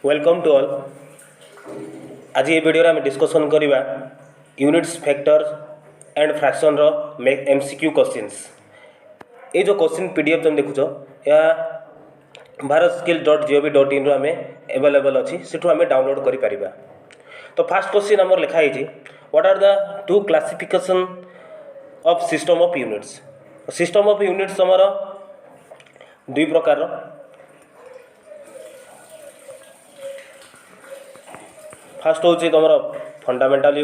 Welcome to all. आज ये video आम डिस्कसन करवा यूनिट्स फैक्टर्स एंड फ्रैक्शन रो एमसीक्यू क्वेश्चंस। ये जो क्वेश्चन पीडीएफ तुम देखुच या bharatskill.gov.in आम अवेलेबल अच्छी से आम डाउनलोड कर। तो फास्ट क्वेश्चन आम लिखाई what are the two classification of system of units. System of units तुम दुई प्रकार। फास्ट हूँ तुम फंडामेंटल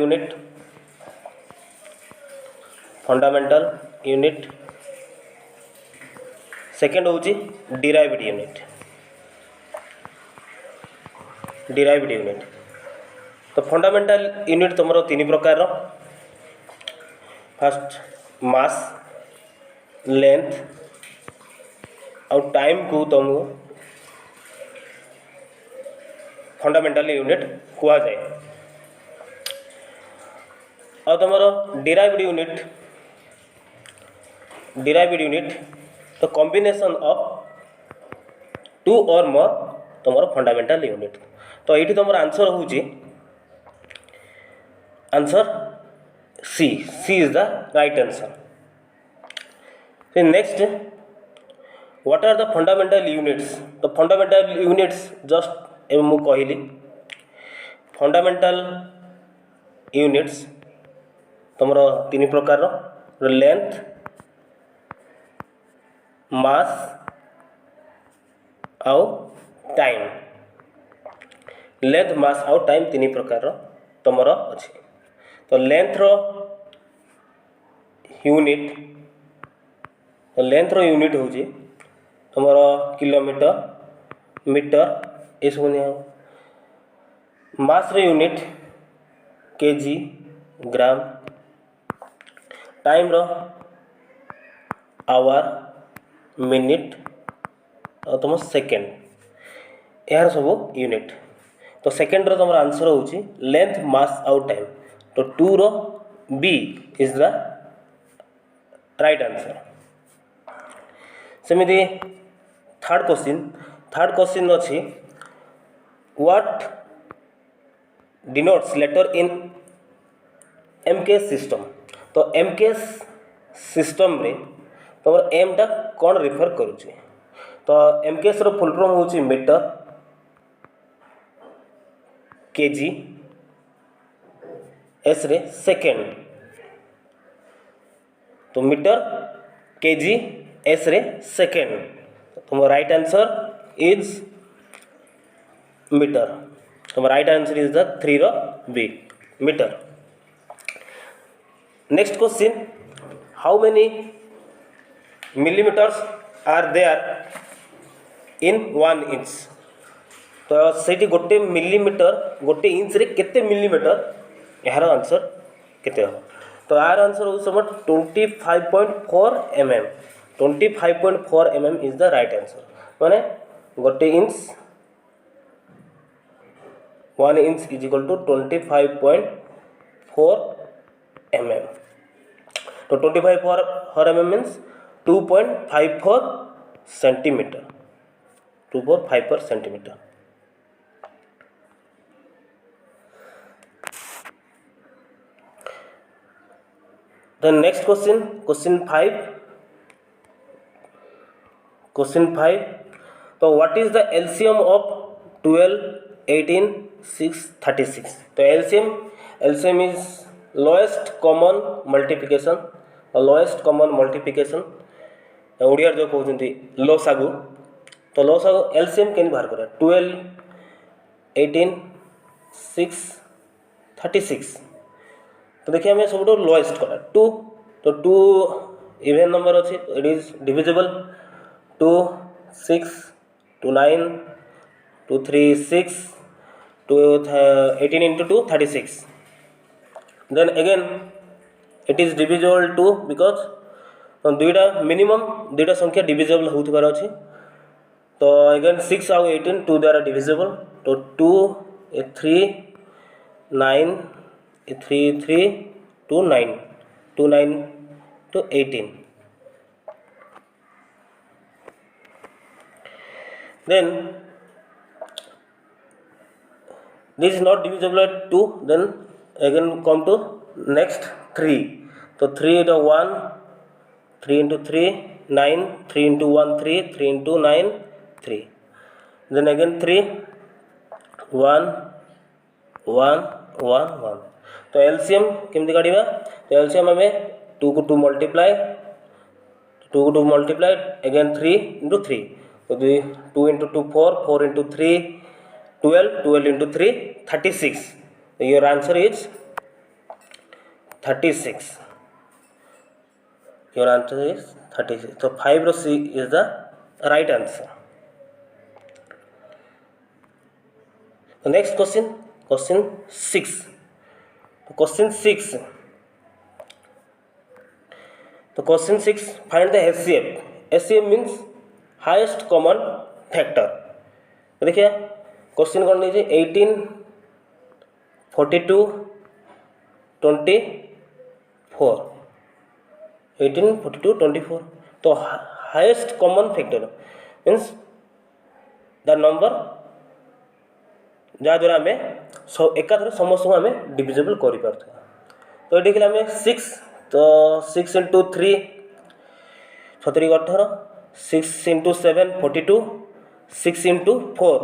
यूनिट सेकेंड हूँ डिराइव्ड यूनिट। तो फंडामेंटल यूनिट तुम तीन प्रकार। फास्ट मास लेंथ और टाइम को तुम फंडामेंटल यूनिट कुआ जाए। और तुम डिराइव्ड यूनिट तो कॉम्बिनेशन ऑफ टू और मोर तुम फंडामेंटल यूनिट। तो ये तुम आंसर हूँ answer C is the right answer. Next what are the fundamental units. तो फंडामेंटल यूनिट्स जस्ट एवं मु कहली फंडामेंटल यूनिट्स तुम तीन प्रकार लेंथ मास आउ टाइम। लेंथ मास आउ टाइम तीन प्रकार तुम अच्छे। तो लेंथ रो यूनिट हूँ तुम किलोमीटर मीटर ये सब नहीं। मास रो यूनिट केजी ग्राम। टाइम रो आवर मिनिट और तुम सेकेंड यार सब यूनिट। तो सेकेंड रो तुम आंसर हूँ लेंथ मास आउ टाइम। तो टू रो B is the right answer. सेमिति थर्ड क्वेश्चन अच्छी what denotes letter in MKS system. तो एमकेएस सिस्टम रे तुम एम टा कौन रिफर करुचे। तो एमकेएस रो फुल फॉर्म हूँ मीटर केजी एस रे सेकेंड। तो मीटर केजी एस रे सेकेंड। तुम राइट आंसर इज मीटर। तुम राइट आंसर इज द 3 रो B metre. Next question how many millimetres are there in 1 inch. तो से गोटे मिलीमीटर गोटे इंच रे केते मिलीमीटर यार आंसर केते हो। तो यार आंसर हो सब 25.4 mm। 25.4 mm is the right answer. माने गोटे inch 1 inch is equal to 25.4 mm। तो 25.4 mm means 2.54 centimetre. 2.54 centimetre. The next question 5। तो what is the LCM of 12, 18, 6, 36। तो LCM is lowest common multiplication। Lowest common multiplication Odia जो कहते लसागु। तो लसागु LCM के बाहर करा 12, 18, 6, 36। तो देखिए हमें सब लोएस्ट करा 2। तो 2 इवेन नंबर अच्छे it is divisible 2, 6, 2, 9, 2, 3, 6, 2, 18 into 2 36। then again it is divisible 2 because दुईटा मिनिमम दुईटा संख्या डिविजिबल होबार अच्छे। तो अगेन 6 आउ 18 2 द्वारा डिविजिबल। तो 2, 3, 9, 3, 3, 2, 9, 2, 9 to 18। Then this is not divisible at 2, then again come to next 3. So 3 into 1, 3 into 3 9, 3 into 1 3, 3 into 9 3, then again 3 1 1 1 1. तो एलसीएम केमती काढ़ा, तो एलसीएम आम 2 को 2 मल्टीप्लाई, 2 को 2 मल्टीप्लाई अगेन 3 इंटू 3, तो 2 into 2 4, 4 into 3 12, 12 into 3 36. Your answer is 36. Your answer is 36. तो 5 रो C is the right answer. Next question, question 6. Question 6, तो question 6, find the HCF. HCF means highest common factor. देखिए question कौन लीजिए 18 42 24, 18 42 24. तो highest common factor means the number जहाँद्वारा आम एकाथर समस्त आम डिविजिबल कर. तो ये देखिए आम 6, तो 6 इंटू 3 36 18, 6 इंटू 7 42, 6 इंटू 4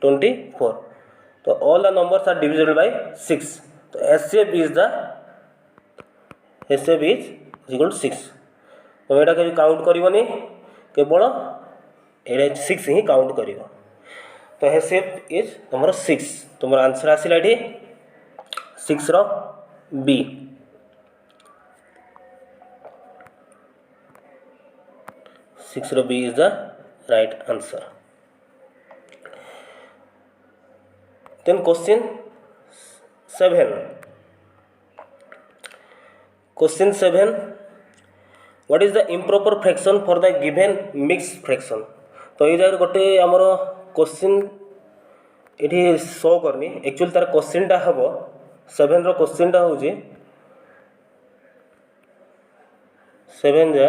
24. तो all the numbers are divisible by 6. तो HCF इज इक्वल टू 6. तो यहाँ कभी काउंट करनी केवल ये 6 ही काउंट कर. तो HCF इज तुम 6. तुम आंसर आसला ये 6 रो बी. 6 रो B is the right answer. Then question 7. Question 7, what is the improper fraction for the given mix fraction. तो ये जगह गोटे आमर क्वेश्चन ये शो करनी. एक्चुअली तार क्वेश्चनटा हम 7 रो क्वेश्चनटा हूँ 7 जा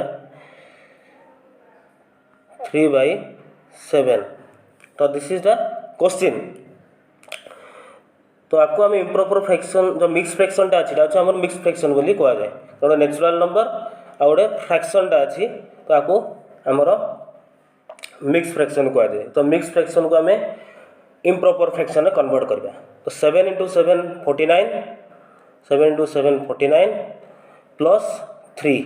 3/7. तो दिस इज द क्वेश्चन. तो आपको आम इम्प्रॉपर फ्रैक्शन जो मिक्स फ्रैक्शनटा अच्छी आम मिक्स फ्रैक्शन बोली कह जाए. गोटे नेचुरल नंबर आ गए फ्रैक्शनटा अच्छी, तो आपको आमर मिक्स फ्रैक्शन कह जाए. तो मिक्स फ्रैक्शन को आम इम्प्रॉपर फ्रैक्शन में कन्वर्ट करवा. तो 7 into 7 49, 7 into 7 49 plus 3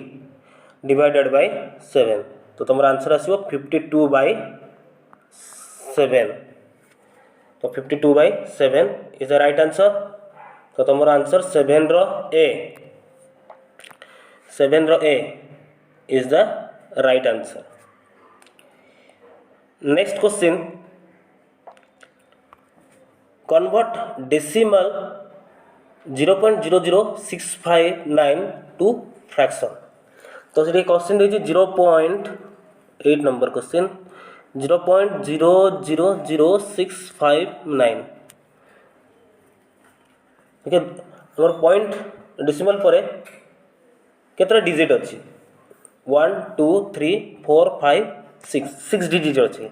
divided by 7. तो तुम आंसर आसो 52/7. तो 52/7 इज द राइट आंसर. तो तुम आंसर 7 रो A is the right answer. Next question, convert decimal 0.00659 to fraction. तो ये क्वेश्चन रही 0.8 नंबर क्वेश्चन 0.00659. ठीक है, मोर पॉइंट डेसिमल पर केतरा डिजिट अच्छी 1 2 3 4 5 6 डिजिट अच्छी.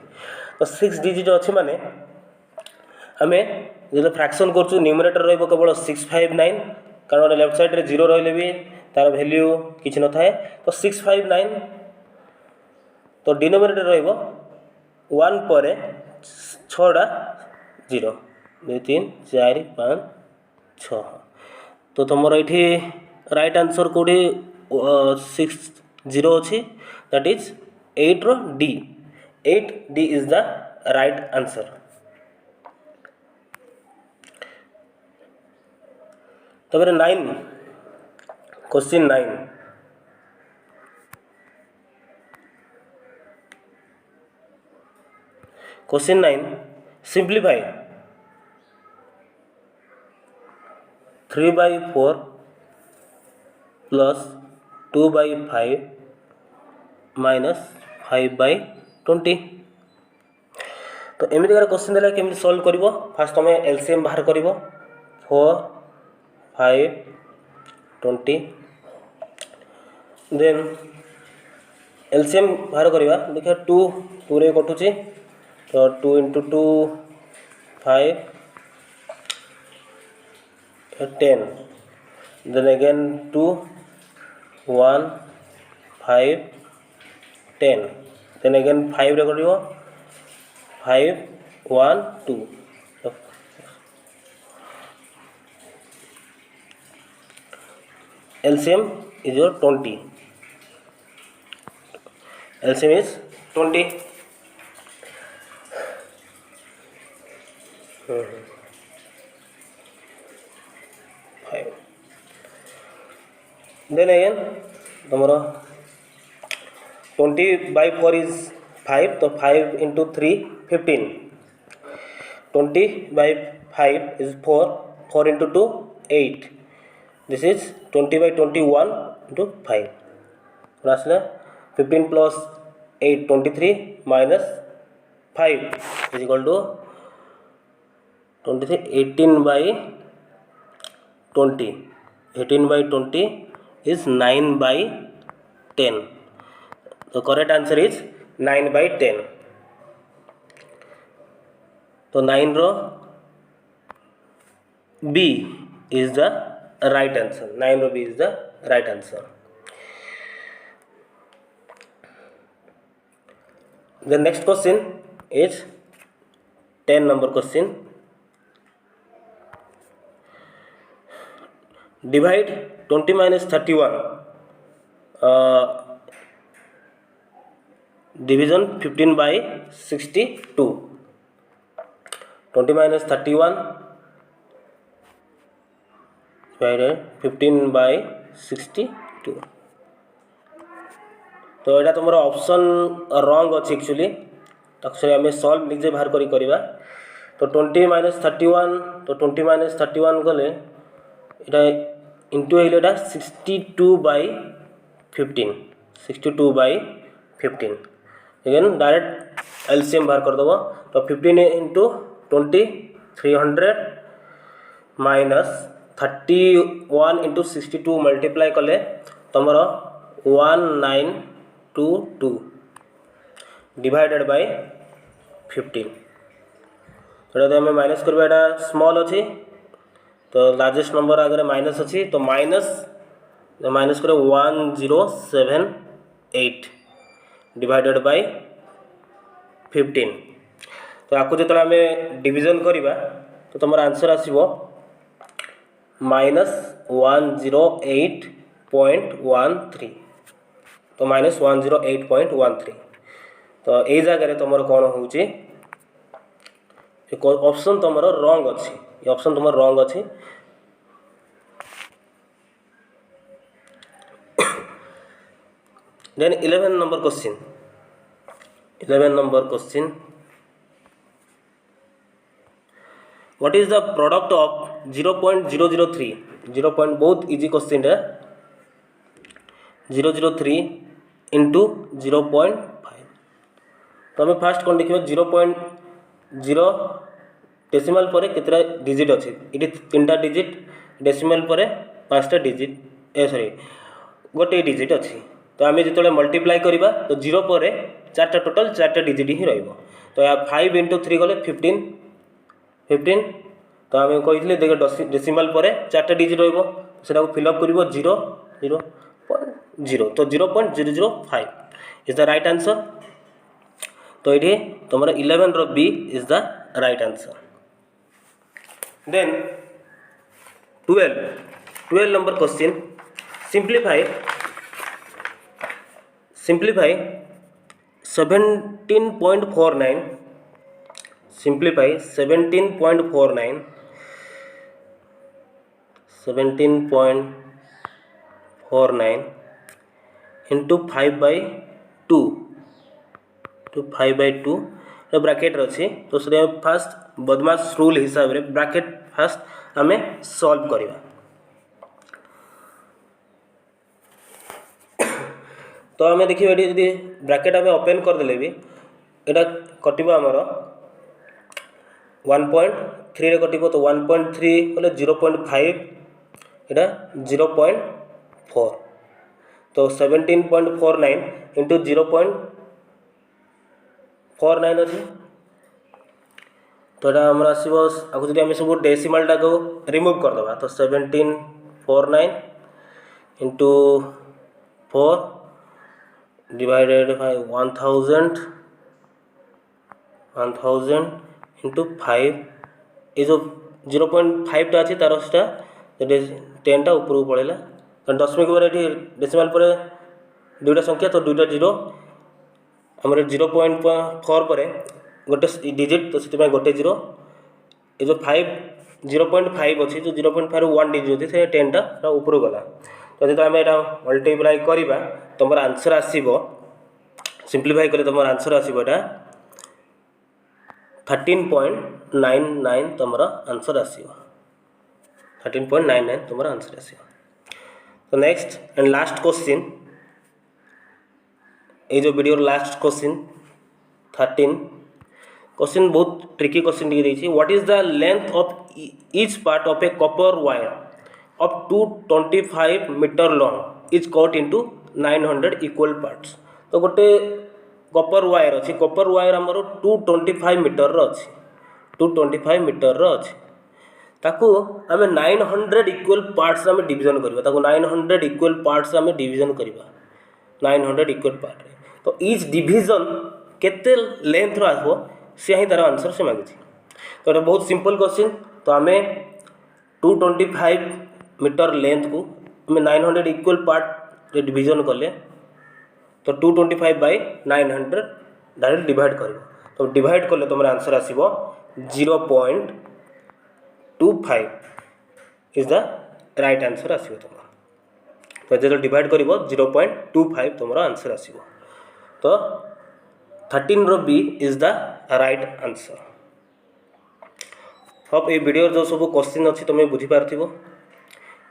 तो 6 डिजिट अच्छी माने आम जो फ्रैक्शन करूँ न्यूमरेटर रही केवल 659, कारण लेफ्ट साइड रे 0 रही भी तार वैल्यू किसी न थाए. तो 659. तो डिनोमिनेटर रही 1 पर 6टा 0 2 3 4 5 6. तो तुम ये राइट आंसर कौटी 6 0 अच्छी, दैट इज 8 रो D. 8D is the right answer. तो 9, question 9. Question 9, simplify 3/4 plus 2/5 minus 5/20. तो एमती क्वेश्चन देला केमती सॉल्व करिवो. फास्ट तुम एलसीएम बाहर करिवो 4 5 20. देन एलसीएम बाहर करवा. देखिए 2 2 रे कटुची. तो 2 into 2 5 10, then again 2, 1, 5, 10, then again 5 रे करियो 5, 1, 2. LCM is your 20. LCM is 20. Then again तुम्हारा 20 by 4 is 5, तो 5 into 3 15. 20 by 5 is 4, 4 into 2 8. This is 20 by 21 into 5. Rasla 15 plus 8 23 minus 5 is equal to 23. 18 by 20. 18 by 20 is 9 by 10. The correct answer is 9 by 10. So 9 row B is the right answer. 9 row B is the right answer. The next question is 10 number question. Divide 20 minus 31. Division 15 by 62. 20 minus 31 divided 15 by 62. तो यहाँ तुम option wrong अच्छी actually आम solve निजे बाहर करा. तो 20 minus 31 तो 20 माइनस 31 गले यहाँ इंटू है 62 by 15. 62 by 15 again direct LCM बाहर करदेव. तो 15 इंटू 20 300 माइनस 31 इंटू 62 मल्टीप्लाई कले तुम 1922 डिवाइडेड बाय 15. तो आम माइनस करवा यहाँ स्मॉल अच्छी तो लार्जेस्ट नंबर आगे माइनस अच्छी तो माइनस कर 1078 डिवाइडेड बाय 15. तो आपको जो आम डिविजन करवा तो तुम आंसर आसो -108.13. तो -108.13. तो यही जगह तुम कौन हो ऑप्शन तुम रॉन्ग अच्छी. ये ऑप्शन तुम रॉन्ग अच्छी. Then 11 number question. 11 number question. What is the product of 0.003? 0. बहुत easy question है. 003 into 0.5. तो हमें फास्ट कौन देखिए 0.0 डेसिमल पर कितना डिजिट अच्छी. ये 3टा डिजिट डेसिमल पर 5टा डिजिट सॉरी गोटे डिजिट अच्छी. तो आम जो मल्टीप्लाई करवा तो 0 पर 4टा टोटाल 4टा डिजिट ही रही. तो या 5 into 3 गले 15. तो आम कही देख डेसिमल पर 4टा डिजिट रहा फिलअप कर 0 0 0. तो 0.005 इज द राइट आंसर. तो ये तुम 11 रो B is the right answer. Then 12 number question. Simplify 17.49. Simplify 17.49 into 5 by 2 to 5 by 2 bracket अच्छी. तो फास्ट बदमाश रूल हिसाब से ब्रैकेट फास्ट आम सॉल्व करवा. तो आम देखिए ये ब्रैकेट आम ओपन करदे भी यहाँ कटो आमर 1.3 रे कटो. तो 1.3 कले 0.5 यहाँ 0.4. तो 17.49 इंटू 0.49 अच्छी तो यहाँ आम आसो आगे जब आम सब डेसीमालटा को रिमूव करदे तो 1749 इंटू 4 डिवाइडेड बाय 1000 इंटू 5 ये जो 0.5 अच्छी तार से 10 टा ऊपर पड़ेगा कारण दशमिक पर ये डेसीमाल पर दुईटा संख्या तो दुईटा जीरो आम 0.4 पर गोटे डिजिट तो से गोटे जीरो ये जो 0.5 अच्छी जो 0.5 1 डिजिट अच्छी से 10 टा ऊपर गला तो जो आम यहाँ मल्टीप्लाई करवा तुम आंसर आसो सिंप्लीफाई कर तुम आंसर आसो 13.99 तुम आंसर आसो 13.99 तुम आंसर आसो। तो नेक्स्ट एंड लास्ट क्वेश्चन ये जो वीडियो लास्ट क्वेश्चन 13 क्वेश्चन बहुत ट्रिकी क्वेश्चन टी what is the length of each part of a copper wire of 225 metre long is cut into 900 equal parts. तो गोटे कॉपर वायर अच्छी copper wire आमर 225 metre अच्छी 225 metre अच्छी ताकू आम 900 इक्वल पार्ट्स आम डिविजन करवा 900 इक्वल पार्ट्स आम डिविजन करवा 900 इक्वल पार्ट तो ईच डिविजन केते लेंथ रो सी ही तार आंसर से मांगी। तो ये बहुत सिंपल क्वेश्चन तो आम 225 मीटर लेंथ को आम 900 इक्वल पार्ट डिविजन कले तो 225 बाय 900 डायरेक्ट डिवाइड कर तो डिवाइड कले तुम आंसर आसो 0.25 इज द राइट आंसर आसो तुम तो जो डिवाइड कर 0.25 तुम आंसर आसो तो 13 रो B is the right answer. Hope ये वीडियो जो सब क्वेश्चन अच्छी तुम्हें बुझीपार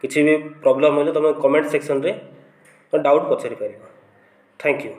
किसी भी प्रॉब्लम है तुम कमेंट सेक्शन रे डाउट पचारि पार। Thank you.